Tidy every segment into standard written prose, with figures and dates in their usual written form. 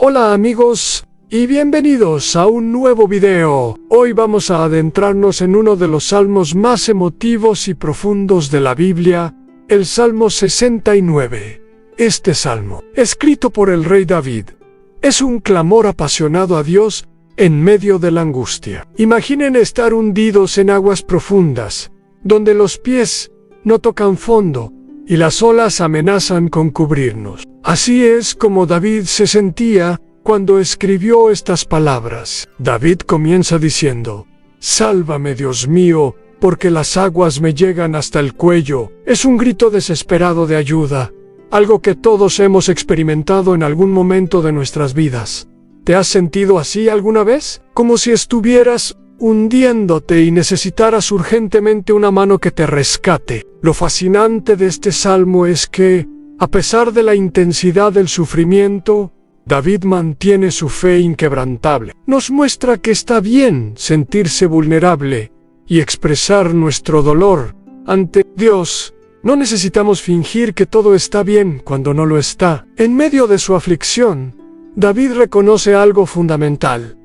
Hola amigos y bienvenidos a un nuevo video. Hoy vamos a adentrarnos en uno de los salmos más emotivos y profundos de la Biblia, el Salmo 69. Este salmo, escrito por el rey David, es un clamor apasionado a Dios en medio de la angustia. Imaginen estar hundidos en aguas profundas, donde los pies no tocan fondo y las olas amenazan con cubrirnos. Así es como David se sentía cuando escribió estas palabras. David comienza diciendo: «Sálvame, Dios mío, porque las aguas me llegan hasta el cuello». Es un grito desesperado de ayuda, algo que todos hemos experimentado en algún momento de nuestras vidas. ¿Te has sentido así alguna vez? Como si estuvieras hundiéndote y necesitaras urgentemente una mano que te rescate. Lo fascinante de este salmo es que, a pesar de la intensidad del sufrimiento, David mantiene su fe inquebrantable. Nos muestra que está bien sentirse vulnerable y expresar nuestro dolor ante Dios. No necesitamos fingir que todo está bien cuando no lo está. En medio de su aflicción, David reconoce algo fundamental.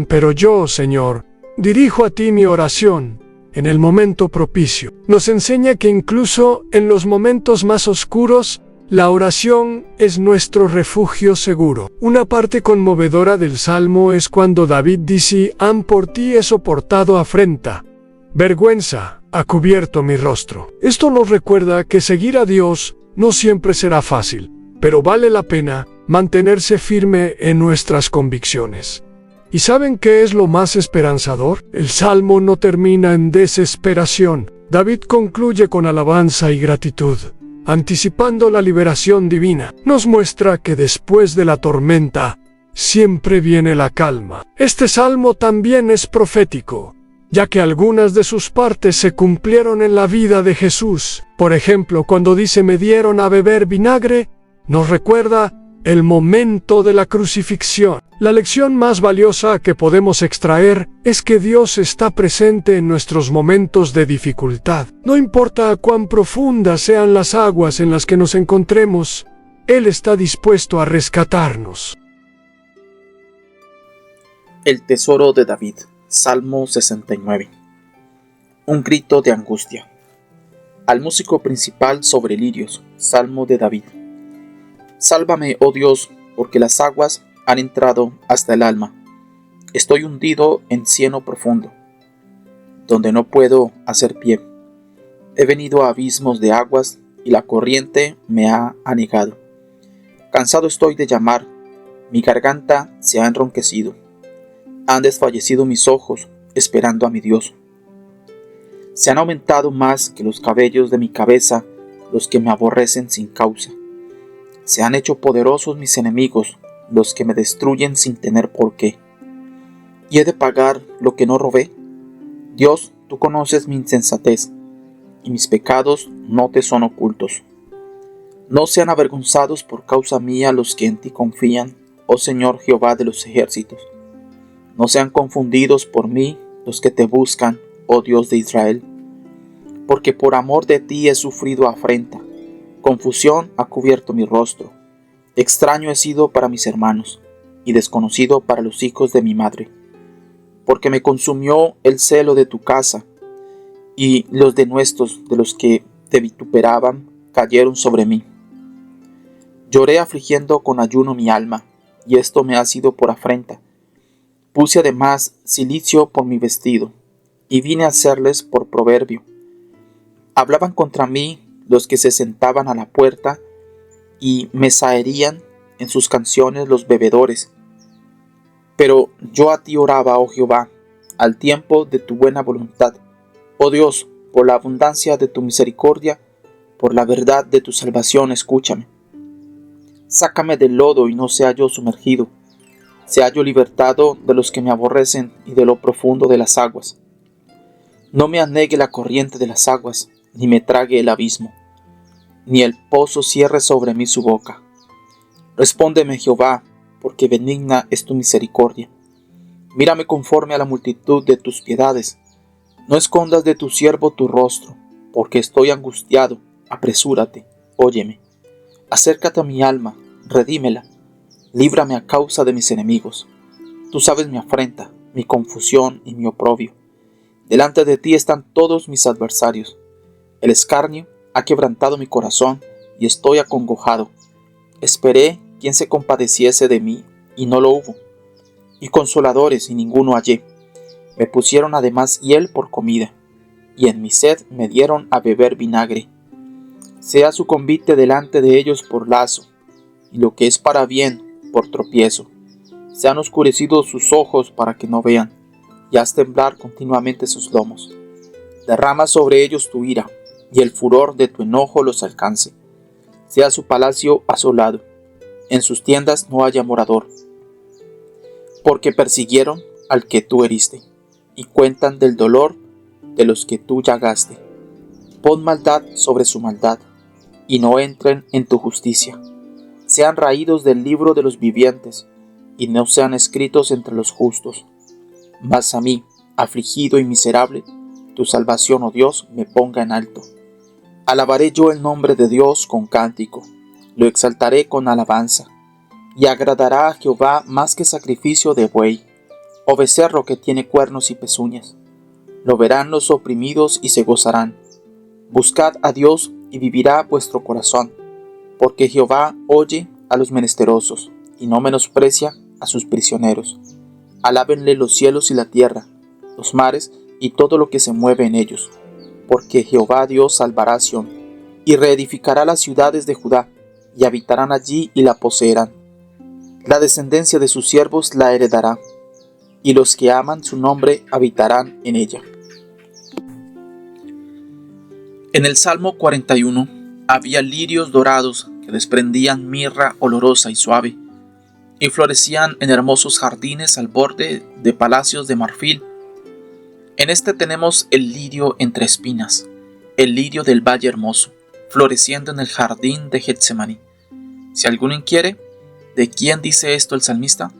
«Pero yo, Señor, dirijo a ti mi oración en el momento propicio». Nos enseña que incluso en los momentos más oscuros, la oración es nuestro refugio seguro. Una parte conmovedora del Salmo es cuando David dice: «Por ti he soportado afrenta, vergüenza ha cubierto mi rostro». Esto nos recuerda que seguir a Dios no siempre será fácil, pero vale la pena mantenerse firme en nuestras convicciones. ¿Y saben qué es lo más esperanzador? El Salmo no termina en desesperación. David concluye con alabanza y gratitud, anticipando la liberación divina. Nos muestra que después de la tormenta, siempre viene la calma. Este salmo también es profético, ya que algunas de sus partes se cumplieron en la vida de Jesús. Por ejemplo, cuando dice: «Me dieron a beber vinagre», nos recuerda el momento de la crucifixión. La lección más valiosa que podemos extraer es que Dios está presente en nuestros momentos de dificultad. No importa cuán profundas sean las aguas en las que nos encontremos, Él está dispuesto a rescatarnos. El tesoro de David, Salmo 69. Un grito de angustia. Al músico principal sobre lirios, Salmo de David. Sálvame, oh Dios, porque las aguas han entrado hasta el alma. Estoy hundido en cieno profundo, donde no puedo hacer pie. He venido a abismos de aguas y la corriente me ha anegado. Cansado estoy de llamar, mi garganta se ha enronquecido. Han desfallecido mis ojos esperando a mi Dios. Se han aumentado más que los cabellos de mi cabeza los que me aborrecen sin causa. Se han hecho poderosos mis enemigos, los que me destruyen sin tener por qué. ¿Y he de pagar lo que no robé? Dios, tú conoces mi insensatez, y mis pecados no te son ocultos. No sean avergonzados por causa mía los que en ti confían, oh Señor Jehová de los ejércitos. No sean confundidos por mí los que te buscan, oh Dios de Israel. Porque por amor de ti he sufrido afrenta. Confusión ha cubierto mi rostro. Extraño he sido para mis hermanos, y desconocido para los hijos de mi madre. Porque me consumió el celo de tu casa, y los denuestos de los que te vituperaban cayeron sobre mí. Lloré afligiendo con ayuno mi alma, y esto me ha sido por afrenta. Puse además cilicio por mi vestido, y vine a hacerles por proverbio. Hablaban contra mí los que se sentaban a la puerta, y me zaherían en sus canciones los bebedores. Pero yo a ti oraba, oh Jehová, al tiempo de tu buena voluntad. Oh Dios, por la abundancia de tu misericordia, por la verdad de tu salvación, escúchame. Sácame del lodo y no sea yo sumergido. Sea yo libertado de los que me aborrecen y de lo profundo de las aguas. No me anegue la corriente de las aguas, ni me trague el abismo, ni el pozo cierre sobre mí su boca. Respóndeme, Jehová, porque benigna es tu misericordia. Mírame conforme a la multitud de tus piedades. No escondas de tu siervo tu rostro, porque estoy angustiado. Apresúrate, óyeme. Acércate a mi alma, redímela. líbrame a causa de mis enemigos. Tú sabes mi afrenta, mi confusión y mi oprobio. Delante de ti están todos mis adversarios. El escarnio ha quebrantado mi corazón y estoy acongojado. Esperé quien se compadeciese de mí, y no lo hubo. Y consoladores, y ninguno hallé. Me pusieron además hiel por comida, y en mi sed me dieron a beber vinagre. Sea su convite delante de ellos por lazo, y lo que es para bien por tropiezo. Sean oscurecidos sus ojos para que no vean, y haz temblar continuamente sus lomos. Derrama sobre ellos tu ira, y el furor de tu enojo los alcance. Sea su palacio asolado, en sus tiendas no haya morador. Porque persiguieron al que tú heriste, y cuentan del dolor de los que tú llagaste. Pon maldad sobre su maldad, y no entren en tu justicia. Sean raídos del libro de los vivientes, y no sean escritos entre los justos. Mas a mí, afligido y miserable, tu salvación, oh Dios, me ponga en alto. Alabaré yo el nombre de Dios con cántico, lo exaltaré con alabanza, y agradará a Jehová más que sacrificio de buey, o becerro que tiene cuernos y pezuñas. Lo verán los oprimidos y se gozarán. Buscad a Dios y vivirá vuestro corazón, porque Jehová oye a los menesterosos, y no menosprecia a sus prisioneros. Alábenle los cielos y la tierra, los mares y todo lo que se mueve en ellos, porque Jehová Dios salvará a Sión, y reedificará las ciudades de Judá, y habitarán allí y la poseerán. La descendencia de sus siervos la heredará, y los que aman su nombre habitarán en ella. En el Salmo 41 había lirios dorados que desprendían mirra olorosa y suave, y florecían en hermosos jardines al borde de palacios de marfil. En este tenemos el lirio entre espinas, el lirio del valle hermoso, floreciendo en el jardín de Getsemaní. Si alguno inquiere, ¿de quién dice esto el salmista?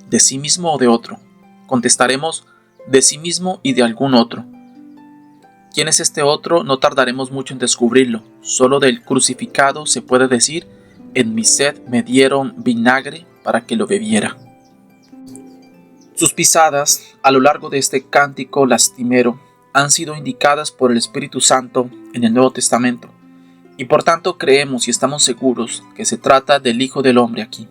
¿De sí mismo o de otro? Contestaremos, de sí mismo y de algún otro. ¿Quién es este otro? No tardaremos mucho en descubrirlo. Solo del crucificado se puede decir, en mi sed me dieron vinagre para que lo bebiera. Sus pisadas, a lo largo de este cántico lastimero, han sido indicadas por el Espíritu Santo en el Nuevo Testamento, y por tanto creemos y estamos seguros que se trata del Hijo del Hombre aquí.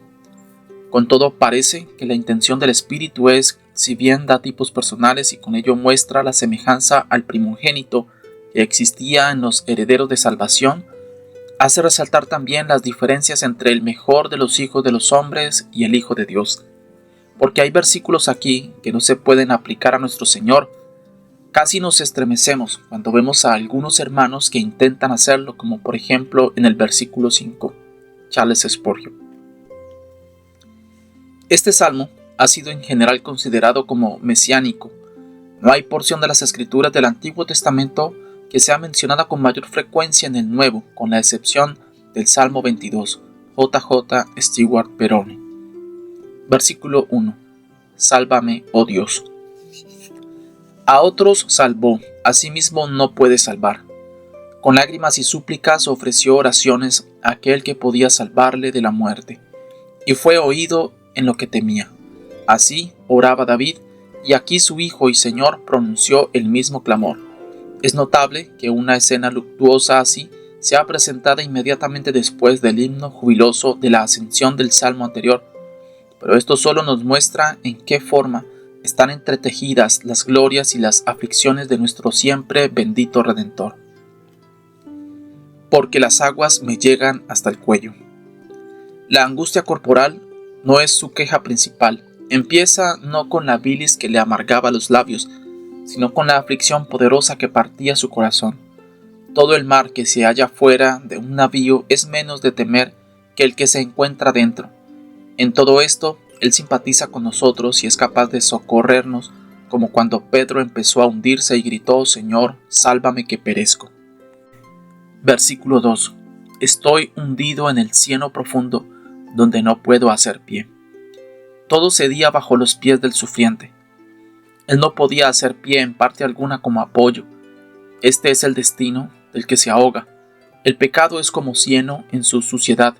Con todo, parece que la intención del Espíritu es, si bien da tipos personales y con ello muestra la semejanza al primogénito que existía en los herederos de salvación, hace resaltar también las diferencias entre el mejor de los hijos de los hombres y el Hijo de Dios. Porque hay versículos aquí que no se pueden aplicar a nuestro Señor. Casi nos estremecemos cuando vemos a algunos hermanos que intentan hacerlo, como por ejemplo en el versículo 5, Charles Spurgeon. Este salmo ha sido en general considerado como mesiánico. No hay porción de las escrituras del Antiguo Testamento que sea mencionada con mayor frecuencia en el Nuevo, con la excepción del Salmo 22, J.J. Stewart Perone. Versículo 1. Sálvame, oh Dios. A otros salvó, a sí mismo no puede salvar. Con lágrimas y súplicas ofreció oraciones a aquel que podía salvarle de la muerte, y fue oído en lo que temía. Así oraba David, y aquí su hijo y Señor pronunció el mismo clamor. Es notable que una escena luctuosa así sea presentada inmediatamente después del himno jubiloso de la ascensión del salmo anterior, pero esto solo nos muestra en qué forma están entretejidas las glorias y las aflicciones de nuestro siempre bendito Redentor. Porque las aguas me llegan hasta el cuello. La angustia corporal no es su queja principal. Empieza no con la bilis que le amargaba los labios, sino con la aflicción poderosa que partía su corazón. Todo el mar que se halla fuera de un navío es menos de temer que el que se encuentra dentro. En todo esto, Él simpatiza con nosotros y es capaz de socorrernos, como cuando Pedro empezó a hundirse y gritó, Señor, sálvame que perezco. Versículo 2. Estoy hundido en el cieno profundo, donde no puedo hacer pie. Todo cedía bajo los pies del sufriente. Él no podía hacer pie en parte alguna como apoyo. Este es el destino del que se ahoga. El pecado es como cieno en su suciedad,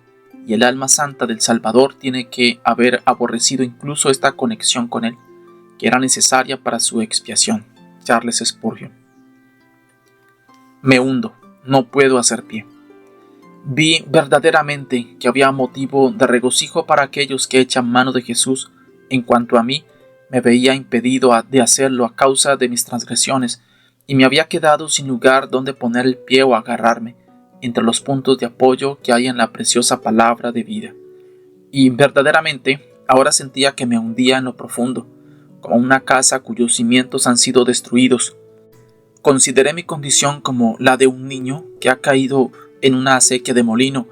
y el alma santa del Salvador tiene que haber aborrecido incluso esta conexión con Él, que era necesaria para su expiación. Charles Spurgeon. Me hundo, no puedo hacer pie. Vi verdaderamente que había motivo de regocijo para aquellos que echan mano de Jesús. En cuanto a mí, me veía impedido de hacerlo a causa de mis transgresiones, y me había quedado sin lugar donde poner el pie o agarrarme, entre los puntos de apoyo que hay en la preciosa palabra de vida. Y verdaderamente, ahora sentía que me hundía en lo profundo, como una casa cuyos cimientos han sido destruidos. Consideré mi condición como la de un niño que ha caído en una acequia de molino,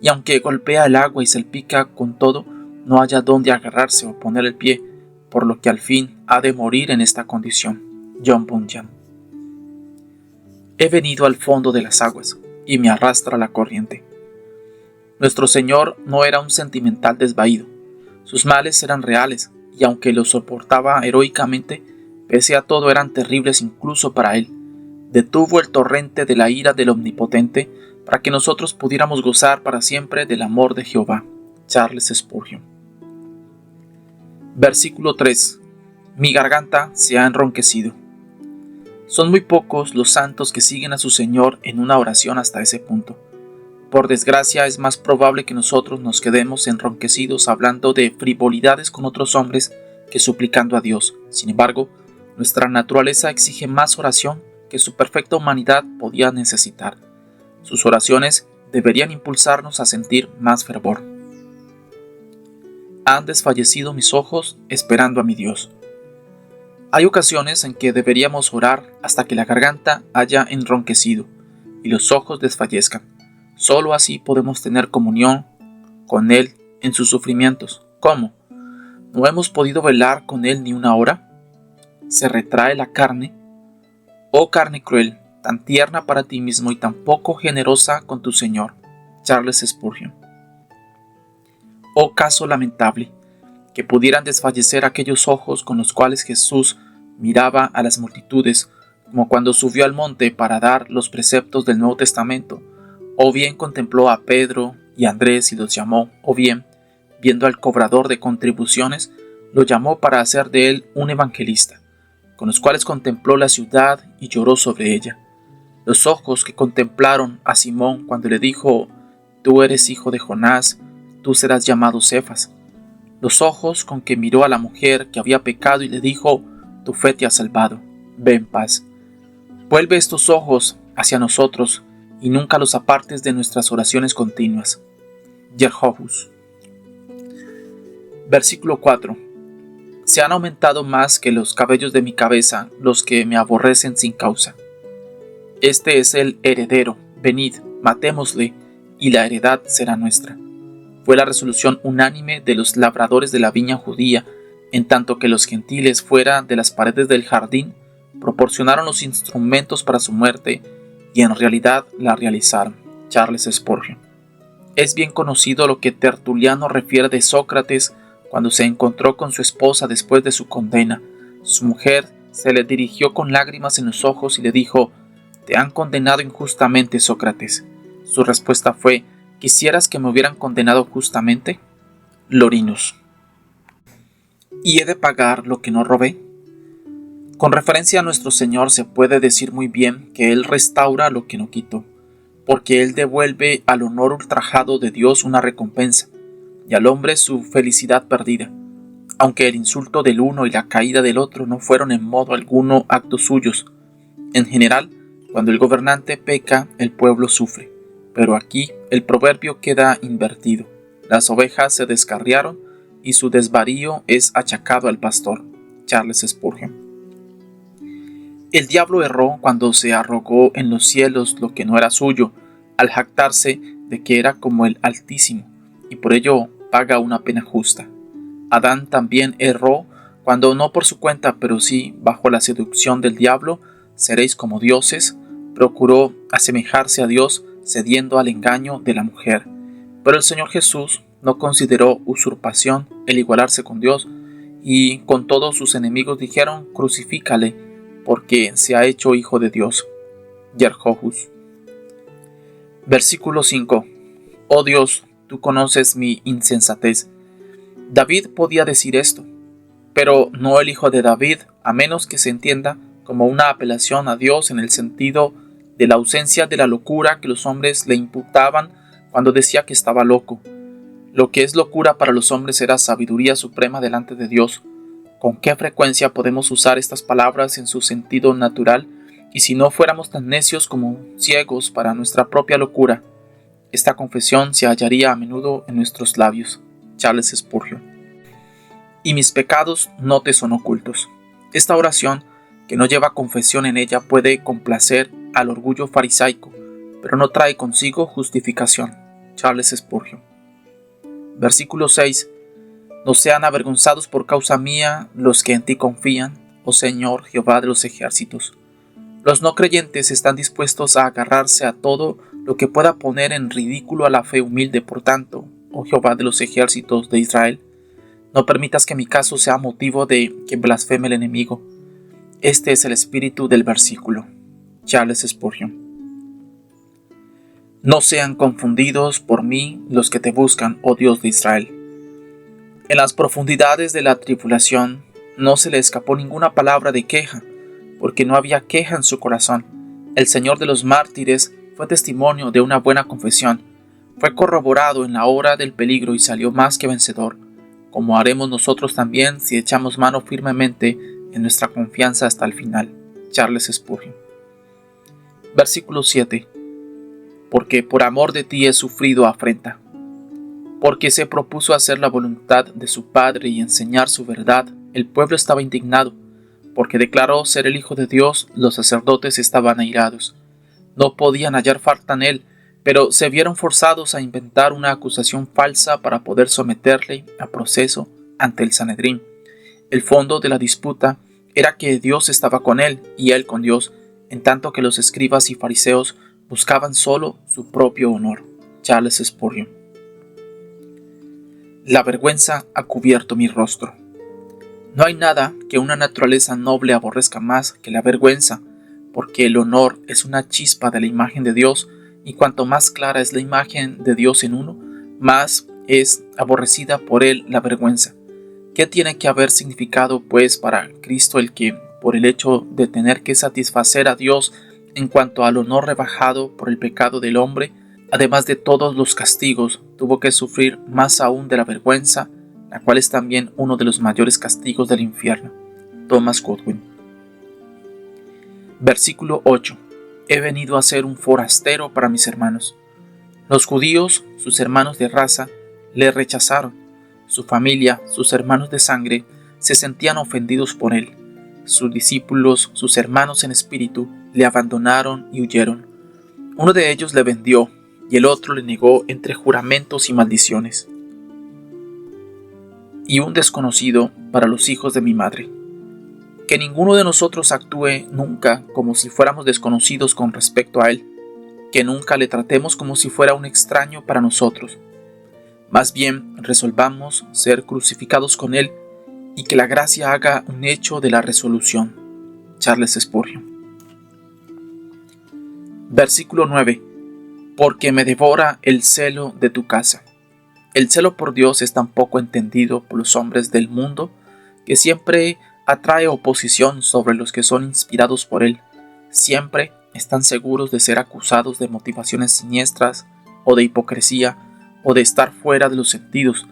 y aunque golpea el agua y salpica con todo, no haya dónde agarrarse o poner el pie, por lo que al fin ha de morir en esta condición. John Bunyan. He venido al fondo de las aguas, y me arrastra la corriente. Nuestro Señor no era un sentimental desvaído. Sus males eran reales, y aunque los soportaba heroicamente, pese a todo eran terribles incluso para Él. Detuvo el torrente de la ira del Omnipotente para que nosotros pudiéramos gozar para siempre del amor de Jehová. Charles Spurgeon. Versículo 3. Mi garganta se ha enronquecido. Son muy pocos los santos que siguen a su Señor en una oración hasta ese punto. Por desgracia, es más probable que nosotros nos quedemos enronquecidos hablando de frivolidades con otros hombres que suplicando a Dios. Sin embargo, nuestra naturaleza exige más oración que su perfecta humanidad podía necesitar. Sus oraciones deberían impulsarnos a sentir más fervor. Han desfallecido mis ojos esperando a mi Dios. Hay ocasiones en que deberíamos orar hasta que la garganta haya enronquecido y los ojos desfallezcan. Solo así podemos tener comunión con Él en sus sufrimientos. ¿Cómo? ¿No hemos podido velar con Él ni una hora? ¿Se retrae la carne? Oh carne cruel, tan tierna para ti mismo y tan poco generosa con tu Señor. Charles Spurgeon. Oh caso lamentable, que pudieran desfallecer aquellos ojos con los cuales Jesús miraba a las multitudes, como cuando subió al monte para dar los preceptos del Nuevo Testamento, o bien contempló a Pedro y Andrés y los llamó, o bien, viendo al cobrador de contribuciones, lo llamó para hacer de él un evangelista, con los cuales contempló la ciudad y lloró sobre ella. Los ojos que contemplaron a Simón cuando le dijo, tú eres hijo de Jonás, tú serás llamado Cefas. Los ojos con que miró a la mujer que había pecado y le dijo, tu fe te ha salvado, ve en paz. Vuelve estos ojos hacia nosotros y nunca los apartes de nuestras oraciones continuas. Jerhobus. Versículo 4. Se han aumentado más que los cabellos de mi cabeza los que me aborrecen sin causa. Este es el heredero, venid, matémosle, y la heredad será nuestra. Fue la resolución unánime de los labradores de la viña judía, en tanto que los gentiles fuera de las paredes del jardín proporcionaron los instrumentos para su muerte y en realidad la realizaron. Charles Spurgeon. Es bien conocido lo que Tertuliano refiere de Sócrates cuando se encontró con su esposa después de su condena. Su mujer se le dirigió con lágrimas en los ojos y le dijo, «Te han condenado injustamente, Sócrates». Su respuesta fue, «¿Quisieras que me hubieran condenado justamente?» Lorinus. ¿Y he de pagar lo que no robé? Con referencia a nuestro Señor se puede decir muy bien que Él restaura lo que no quitó, porque Él devuelve al honor ultrajado de Dios una recompensa, y al hombre su felicidad perdida, aunque el insulto del uno y la caída del otro no fueron en modo alguno actos suyos. En general, cuando el gobernante peca, el pueblo sufre, pero aquí el proverbio queda invertido. Las ovejas se descarriaron y su desvarío es achacado al pastor. Charles Spurgeon. El diablo erró cuando se arrogó en los cielos lo que no era suyo, al jactarse de que era como el Altísimo, y por ello paga una pena justa. Adán también erró cuando no por su cuenta, pero sí bajo la seducción del diablo, seréis como dioses, procuró asemejarse a Dios cediendo al engaño de la mujer. Pero el Señor Jesús no consideró usurpación el igualarse con Dios, y con todos sus enemigos dijeron, crucifícale, porque se ha hecho hijo de Dios. Jerhobus. Versículo 5. Oh Dios, tú conoces mi insensatez. David podía decir esto, pero no el hijo de David, a menos que se entienda como una apelación a Dios en el sentido de la ausencia de la locura que los hombres le imputaban cuando decía que estaba loco. Lo que es locura para los hombres era sabiduría suprema delante de Dios. ¿Con qué frecuencia podemos usar estas palabras en su sentido natural? Y si no fuéramos tan necios como ciegos para nuestra propia locura, esta confesión se hallaría a menudo en nuestros labios. Charles Spurgeon. Y mis pecados no te son ocultos. Esta oración, que no lleva confesión en ella, puede complacer al orgullo farisaico, pero no trae consigo justificación. Charles Spurgeon. Versículo 6. No sean avergonzados por causa mía los que en ti confían, oh Señor Jehová de los ejércitos. Los no creyentes están dispuestos a agarrarse a todo lo que pueda poner en ridículo a la fe humilde. Por tanto, oh Jehová de los ejércitos de Israel, no permitas que mi caso sea motivo de que blasfeme el enemigo. Este es el espíritu del versículo. Charles Spurgeon. No sean confundidos por mí los que te buscan, oh Dios de Israel. En las profundidades de la tribulación no se le escapó ninguna palabra de queja, porque no había queja en su corazón. El Señor de los mártires fue testimonio de una buena confesión. Fue corroborado en la hora del peligro y salió más que vencedor, como haremos nosotros también si echamos mano firmemente en nuestra confianza hasta el final. Charles Spurgeon. Versículo 7. Porque por amor de ti he sufrido afrenta. Porque se propuso hacer la voluntad de su Padre y enseñar su verdad, el pueblo estaba indignado. Porque declaró ser el Hijo de Dios, los sacerdotes estaban airados. No podían hallar falta en él, pero se vieron forzados a inventar una acusación falsa para poder someterle a proceso ante el Sanedrín. El fondo de la disputa era que Dios estaba con él y él con Dios, en tanto que los escribas y fariseos buscaban solo su propio honor. Charles Spurgeon. La vergüenza ha cubierto mi rostro. No hay nada que una naturaleza noble aborrezca más que la vergüenza, porque el honor es una chispa de la imagen de Dios, y cuanto más clara es la imagen de Dios en uno, más es aborrecida por él la vergüenza. ¿Qué tiene que haber significado, pues, para Cristo el que, por el hecho de tener que satisfacer a Dios en cuanto al honor rebajado por el pecado del hombre, además de todos los castigos, tuvo que sufrir más aún de la vergüenza, la cual es también uno de los mayores castigos del infierno? Thomas Godwin. Versículo 8. He venido a ser un forastero para mis hermanos. Los judíos, sus hermanos de raza, le rechazaron. Su familia, sus hermanos de sangre, se sentían ofendidos por él. Sus discípulos, sus hermanos en espíritu, le abandonaron y huyeron. Uno de ellos le vendió, y el otro le negó entre juramentos y maldiciones. Y un desconocido para los hijos de mi madre. Que ninguno de nosotros actúe nunca como si fuéramos desconocidos con respecto a él, que nunca le tratemos como si fuera un extraño para nosotros. Más bien, resolvamos ser crucificados con él y que la gracia haga un hecho de la resolución. Charles Spurgeon. Versículo 9. Porque me devora el celo de tu casa. El celo por Dios es tan poco entendido por los hombres del mundo que siempre atrae oposición sobre los que son inspirados por él. Siempre están seguros de ser acusados de motivaciones siniestras o de hipocresía o de estar fuera de los sentidos.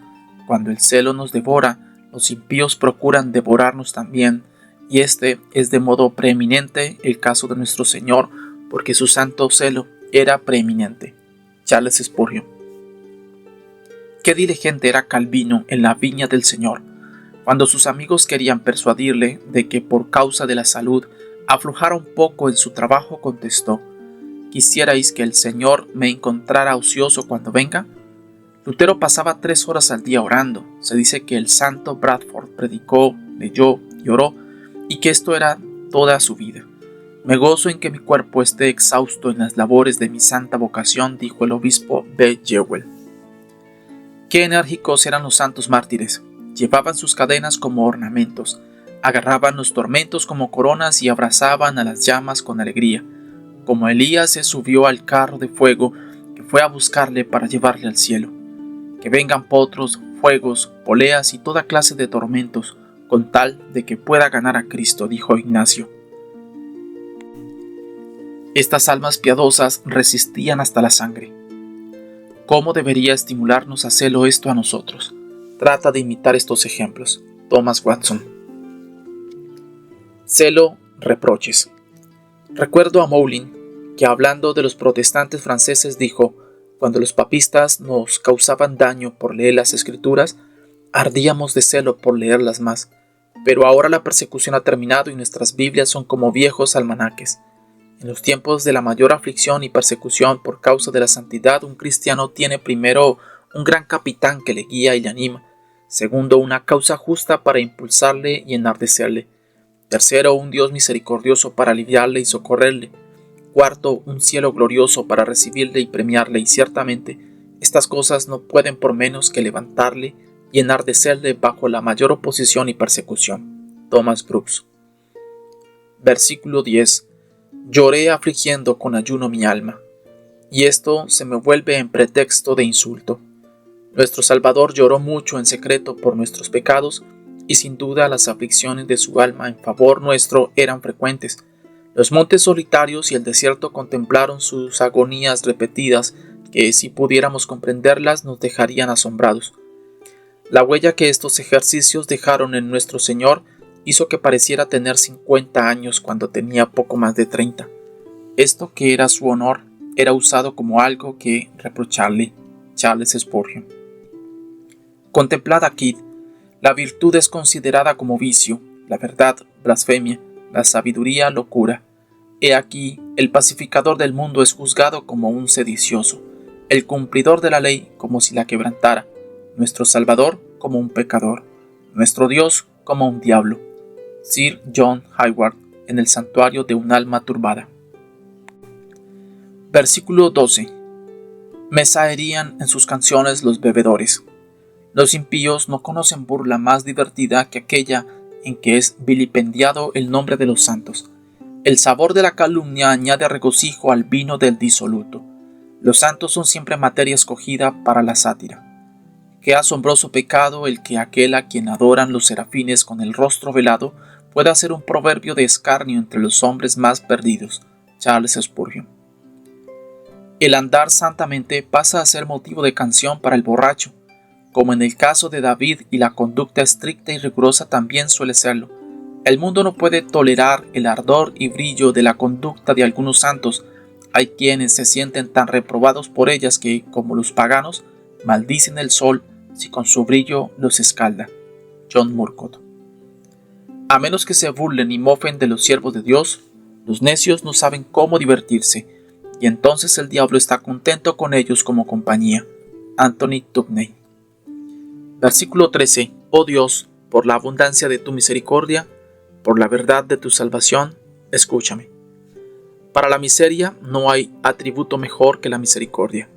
Cuando el celo nos devora, los impíos procuran devorarnos también, y este es de modo preeminente el caso de nuestro Señor, porque su santo celo era preeminente. Charles Spurgeon. Qué diligente era Calvino en la viña del Señor. Cuando sus amigos querían persuadirle de que por causa de la salud aflojara un poco en su trabajo, contestó: ¿quisierais que el Señor me encontrara ocioso cuando venga? Lutero pasaba 3 horas al día orando. Se dice que el santo Bradford predicó, leyó y oró, y que esto era toda su vida. Me gozo en que mi cuerpo esté exhausto en las labores de mi santa vocación, dijo el obispo B. Jewell. Qué enérgicos eran los santos mártires. Llevaban sus cadenas como ornamentos, agarraban los tormentos como coronas y abrazaban a las llamas con alegría. Como Elías se subió al carro de fuego que fue a buscarle para llevarle al cielo. que vengan potros, fuegos, poleas y toda clase de tormentos, con tal de que pueda ganar a Cristo, dijo Ignacio. Estas almas piadosas resistían hasta la sangre. ¿Cómo debería estimularnos a hacerlo esto a nosotros? Trata de imitar estos ejemplos. Thomas Watson. Celo, reproches. Recuerdo a Moulin, que hablando de los protestantes franceses dijo: cuando los papistas nos causaban daño por leer las escrituras, ardíamos de celo por leerlas más. Pero ahora la persecución ha terminado y nuestras Biblias son como viejos almanaques. En los tiempos de la mayor aflicción y persecución por causa de la santidad, un cristiano tiene primero un gran capitán que le guía y le anima. Segundo, una causa justa para impulsarle y enardecerle. Tercero, un Dios misericordioso para aliviarle y socorrerle. Cuarto, un cielo glorioso para recibirle y premiarle, y ciertamente estas cosas no pueden por menos que levantarle y enardecerle bajo la mayor oposición y persecución. Thomas Brooks. Versículo 10. Lloré afligiendo con ayuno mi alma, y esto se me vuelve en pretexto de insulto. Nuestro Salvador lloró mucho en secreto por nuestros pecados, y sin duda las aflicciones de su alma en favor nuestro eran frecuentes. Los montes solitarios y el desierto contemplaron sus agonías repetidas, que si pudiéramos comprenderlas nos dejarían asombrados. La huella que estos ejercicios dejaron en nuestro Señor hizo que pareciera tener 50 años cuando tenía poco más de 30. Esto que era su honor era usado como algo que reprocharle. Charles Spurgeon. Contemplad aquí, la virtud es considerada como vicio, la verdad, blasfemia, la sabiduría, locura. He aquí, el pacificador del mundo es juzgado como un sedicioso, el cumplidor de la ley como si la quebrantara, nuestro Salvador como un pecador, nuestro Dios como un diablo. Sir John Hayward, en el santuario de un alma turbada. Versículo 12. Me zaherían en sus canciones los bebedores. Los impíos no conocen burla más divertida que aquella en que es vilipendiado el nombre de los santos. El sabor de la calumnia añade regocijo al vino del disoluto. Los santos son siempre materia escogida para la sátira. Qué asombroso pecado el que aquel a quien adoran los serafines con el rostro velado pueda ser un proverbio de escarnio entre los hombres más perdidos. Charles Spurgeon. El andar santamente pasa a ser motivo de canción para el borracho, como en el caso de David, y la conducta estricta y rigurosa también suele serlo. El mundo no puede tolerar el ardor y brillo de la conducta de algunos santos. Hay quienes se sienten tan reprobados por ellas que, como los paganos, maldicen el sol si con su brillo los escalda. John Murcott. A menos que se burlen y mofen de los siervos de Dios, los necios no saben cómo divertirse, y entonces el diablo está contento con ellos como compañía. Anthony Tubney. Versículo 13. Oh Dios, por la abundancia de tu misericordia, por la verdad de tu salvación, escúchame. Para la miseria no hay atributo mejor que la misericordia.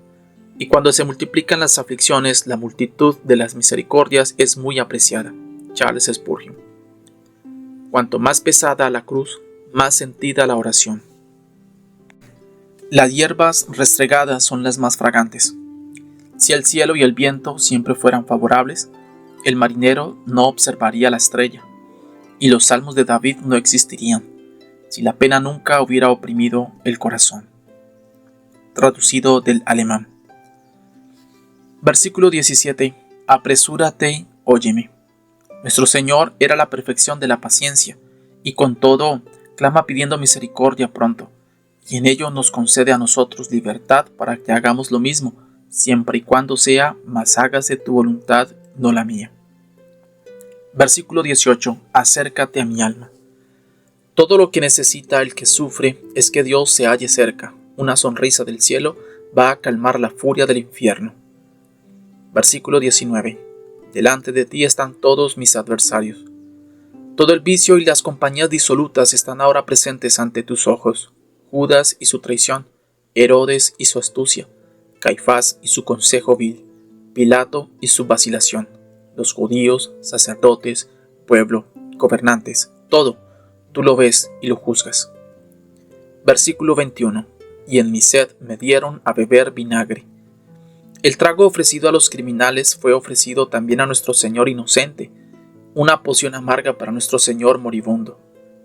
Y cuando se multiplican las aflicciones, la multitud de las misericordias es muy apreciada. Charles Spurgeon. Cuanto más pesada la cruz, más sentida la oración. Las hierbas restregadas son las más fragantes. Si el cielo y el viento siempre fueran favorables, el marinero no observaría la estrella, y los salmos de David no existirían, si la pena nunca hubiera oprimido el corazón. Traducido del alemán. Versículo 17. Apresúrate, óyeme. Nuestro Señor era la perfección de la paciencia, y con todo clama pidiendo misericordia pronto, y en ello nos concede a nosotros libertad para que hagamos lo mismo, siempre y cuando sea, mas hágase tu voluntad, no la mía. Versículo 18. Acércate a mi alma. Todo lo que necesita el que sufre es que Dios se halle cerca. Una sonrisa del cielo va a calmar la furia del infierno. Versículo 19. Delante de ti están todos mis adversarios. Todo el vicio y las compañías disolutas están ahora presentes ante tus ojos. Judas y su traición, Herodes y su astucia, Caifás y su consejo vil, Pilato y su vacilación, los judíos, sacerdotes, pueblo, gobernantes, todo, tú lo ves y lo juzgas. Versículo 21. Y en mi sed me dieron a beber vinagre. El trago ofrecido a los criminales fue ofrecido también a nuestro Señor inocente, una poción amarga para nuestro Señor moribundo.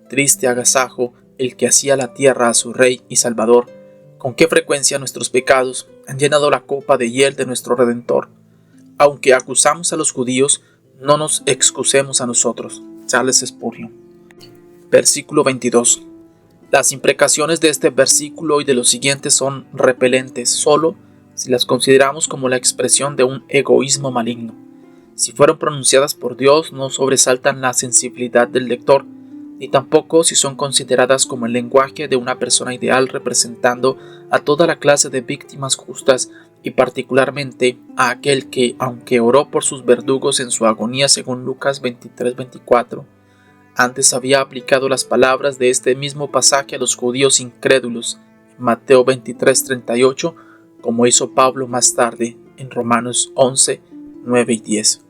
Triste agasajo el que hacía la tierra a su Rey y Salvador. Con qué frecuencia nuestros pecados han llenado la copa de hiel de nuestro Redentor. Aunque acusamos a los judíos, no nos excusemos a nosotros. Charles Spurgeon. Versículo 22. Las imprecaciones de este versículo y de los siguientes son repelentes solo si las consideramos como la expresión de un egoísmo maligno. Si fueron pronunciadas por Dios, no sobresaltan la sensibilidad del lector, ni tampoco si son consideradas como el lenguaje de una persona ideal representando a toda la clase de víctimas justas y particularmente a aquel que, aunque oró por sus verdugos en su agonía según Lucas 23-24, antes había aplicado las palabras de este mismo pasaje a los judíos incrédulos en Mateo 23-38, como hizo Pablo más tarde en Romanos 11, 9 y 10.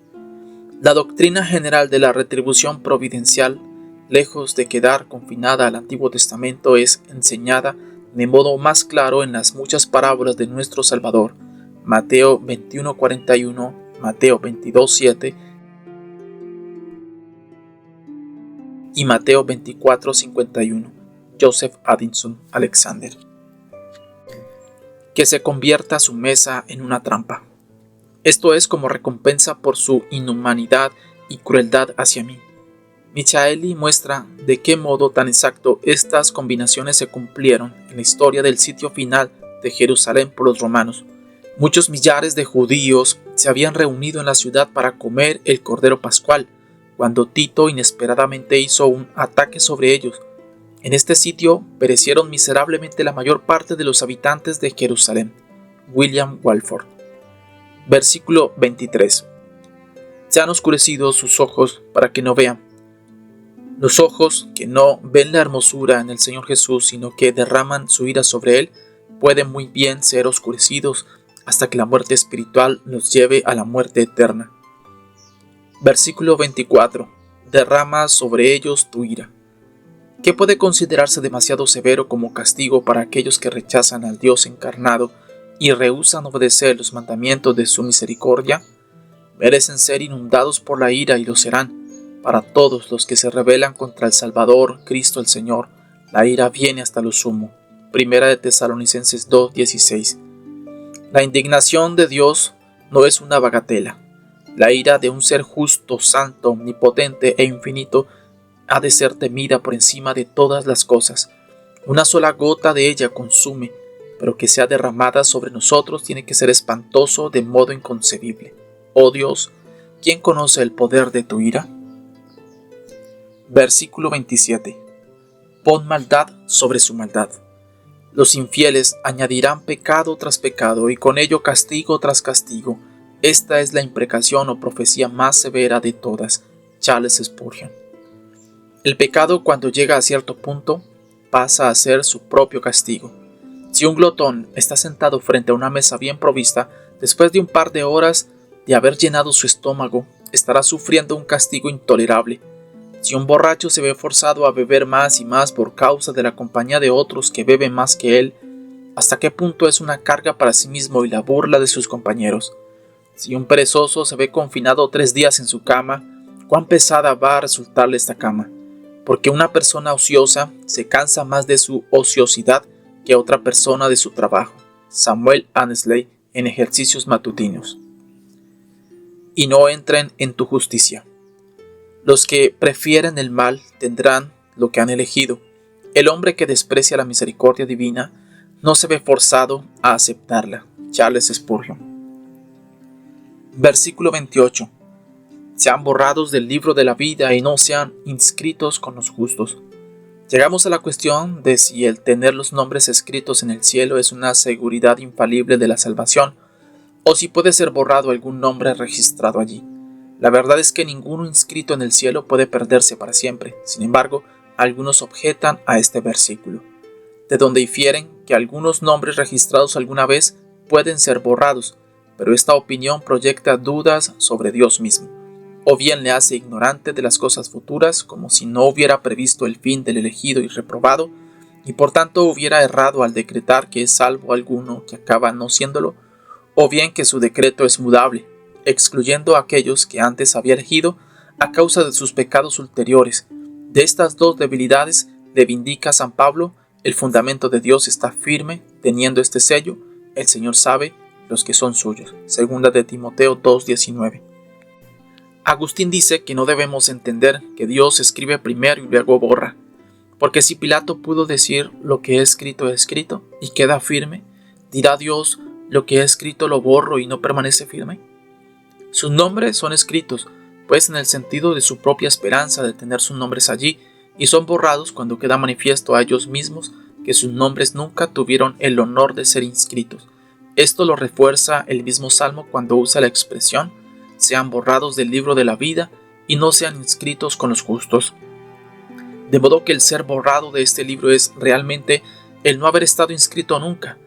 La doctrina general de la retribución providencial, lejos de quedar confinada al Antiguo Testamento, es enseñada de modo más claro en las muchas parábolas de nuestro Salvador, Mateo 21:41, Mateo 22:7 y Mateo 24:51. Joseph Addison Alexander. Que se convierta su mesa en una trampa. Esto es como recompensa por su inhumanidad y crueldad hacia mí. Michaeli muestra de qué modo tan exacto estas combinaciones se cumplieron en la historia del sitio final de Jerusalén por los romanos. Muchos millares de judíos se habían reunido en la ciudad para comer el Cordero Pascual, cuando Tito inesperadamente hizo un ataque sobre ellos. En este sitio perecieron miserablemente la mayor parte de los habitantes de Jerusalén. William Walford. Versículo 23. Se han oscurecido sus ojos para que no vean. Los ojos que no ven la hermosura en el Señor Jesús, sino que derraman su ira sobre Él, pueden muy bien ser oscurecidos hasta que la muerte espiritual los lleve a la muerte eterna. Versículo 24. Derrama sobre ellos tu ira. ¿Qué puede considerarse demasiado severo como castigo para aquellos que rechazan al Dios encarnado y rehúsan obedecer los mandamientos de su misericordia? Merecen ser inundados por la ira y lo serán. Para todos los que se rebelan contra el Salvador, Cristo el Señor, la ira viene hasta lo sumo. Primera de Tesalonicenses 2:16. La indignación de Dios no es una bagatela. La ira de un ser justo, santo, omnipotente e infinito ha de ser temida por encima de todas las cosas. Una sola gota de ella consume, pero que sea derramada sobre nosotros tiene que ser espantoso de modo inconcebible. Oh Dios, ¿quién conoce el poder de tu ira? Versículo 27. Pon maldad sobre su maldad. Los infieles añadirán pecado tras pecado y con ello castigo tras castigo. Esta es la imprecación o profecía más severa de todas. Charles Spurgeon. El pecado, cuando llega a cierto punto, pasa a ser su propio castigo. Si un glotón está sentado frente a una mesa bien provista, después de un par de horas de haber llenado su estómago, estará sufriendo un castigo intolerable. Si un borracho se ve forzado a beber más y más por causa de la compañía de otros que beben más que él, ¿hasta qué punto es una carga para sí mismo y la burla de sus compañeros? Si un perezoso se ve confinado 3 días en su cama, ¿cuán pesada va a resultarle esta cama? Porque una persona ociosa se cansa más de su ociosidad que otra persona de su trabajo. Samuel Annesley en Ejercicios Matutinos. Y no entren en tu justicia. Los que prefieren el mal tendrán lo que han elegido. El hombre que desprecia la misericordia divina no se ve forzado a aceptarla. Charles Spurgeon. Versículo 28. Sean borrados del libro de la vida y no sean inscritos con los justos. Llegamos a la cuestión de si el tener los nombres escritos en el cielo es una seguridad infalible de la salvación, o si puede ser borrado algún nombre registrado allí. La verdad es que ninguno inscrito en el cielo puede perderse para siempre. Sin embargo, algunos objetan a este versículo, de donde infieren que algunos nombres registrados alguna vez pueden ser borrados, pero esta opinión proyecta dudas sobre Dios mismo, o bien le hace ignorante de las cosas futuras, como si no hubiera previsto el fin del elegido y reprobado, y por tanto hubiera errado al decretar que es salvo alguno que acaba no siéndolo, o bien que su decreto es mudable, excluyendo a aquellos que antes había elegido a causa de sus pecados ulteriores. De estas dos debilidades le vindica San Pablo: el fundamento de Dios está firme, teniendo este sello: el Señor sabe los que son suyos. Segunda de Timoteo 2:19. Agustín dice que no debemos entender que Dios escribe primero y luego borra, porque si Pilato pudo decir lo que he escrito y queda firme, ¿dirá Dios lo que he escrito lo borro y no permanece firme? Sus nombres son escritos, pues en el sentido de su propia esperanza de tener sus nombres allí, y son borrados cuando queda manifiesto a ellos mismos que sus nombres nunca tuvieron el honor de ser inscritos. Esto lo refuerza el mismo Salmo cuando usa la expresión: sean borrados del libro de la vida y no sean inscritos con los justos. De modo que el ser borrado de este libro es realmente el no haber estado inscrito nunca.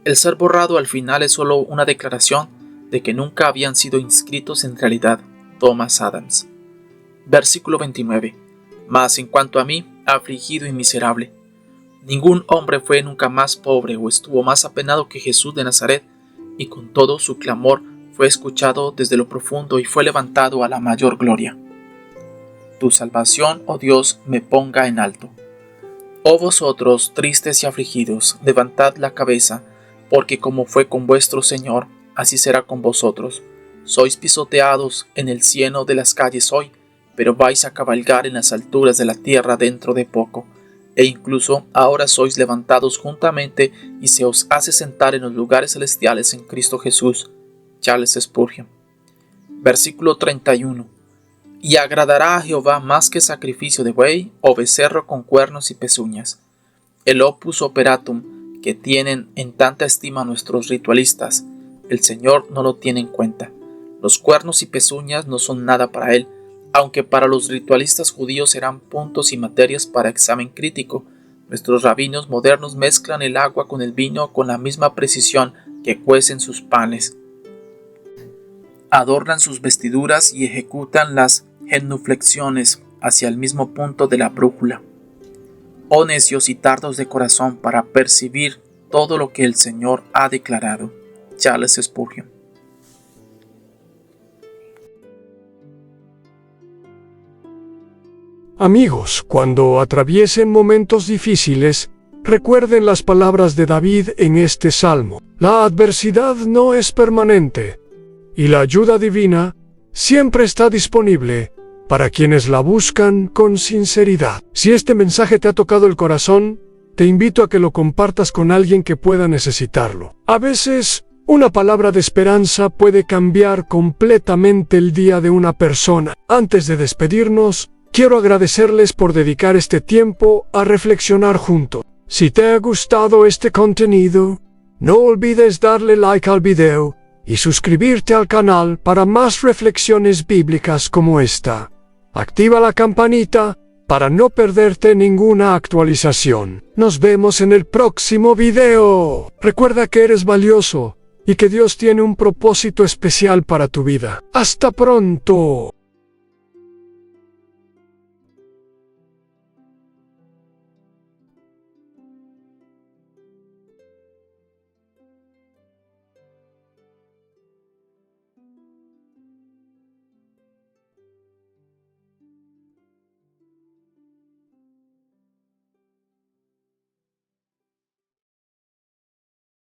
El ser borrado al final es solo una declaración de que nunca habían sido inscritos en realidad. Thomas Adams. Versículo 29. Mas en cuanto a mí, afligido y miserable. Ningún hombre fue nunca más pobre o estuvo más apenado que Jesús de Nazaret, y con todo su clamor fue escuchado desde lo profundo y fue levantado a la mayor gloria. Tu salvación, oh Dios, me ponga en alto. Oh vosotros, tristes y afligidos, levantad la cabeza, porque como fue con vuestro Señor, así será con vosotros. Sois pisoteados en el cieno de las calles hoy, pero vais a cabalgar en las alturas de la tierra dentro de poco, e incluso ahora sois levantados juntamente y se os hace sentar en los lugares celestiales en Cristo Jesús. Charles Spurgeon. Versículo 31. Y agradará a Jehová más que sacrificio de buey o becerro con cuernos y pezuñas. El opus operatum que tienen en tanta estima nuestros ritualistas, el Señor no lo tiene en cuenta. Los cuernos y pezuñas no son nada para él, aunque para los ritualistas judíos serán puntos y materias para examen crítico. Nuestros rabinos modernos mezclan el agua con el vino con la misma precisión que cuecen sus panes. Adornan sus vestiduras y ejecutan las genuflexiones hacia el mismo punto de la brújula. Oh necios y tardos de corazón para percibir todo lo que el Señor ha declarado. Charles Spurgeon. Amigos, cuando atraviesen momentos difíciles, recuerden las palabras de David en este salmo. La adversidad no es permanente, y la ayuda divina siempre está disponible para quienes la buscan con sinceridad. Si este mensaje te ha tocado el corazón, te invito a que lo compartas con alguien que pueda necesitarlo. A veces, una palabra de esperanza puede cambiar completamente el día de una persona. Antes de despedirnos, quiero agradecerles por dedicar este tiempo a reflexionar juntos. Si te ha gustado este contenido, no olvides darle like al video y suscribirte al canal para más reflexiones bíblicas como esta. Activa la campanita para no perderte ninguna actualización. Nos vemos en el próximo video. Recuerda que eres valioso y que Dios tiene un propósito especial para tu vida. ¡Hasta pronto!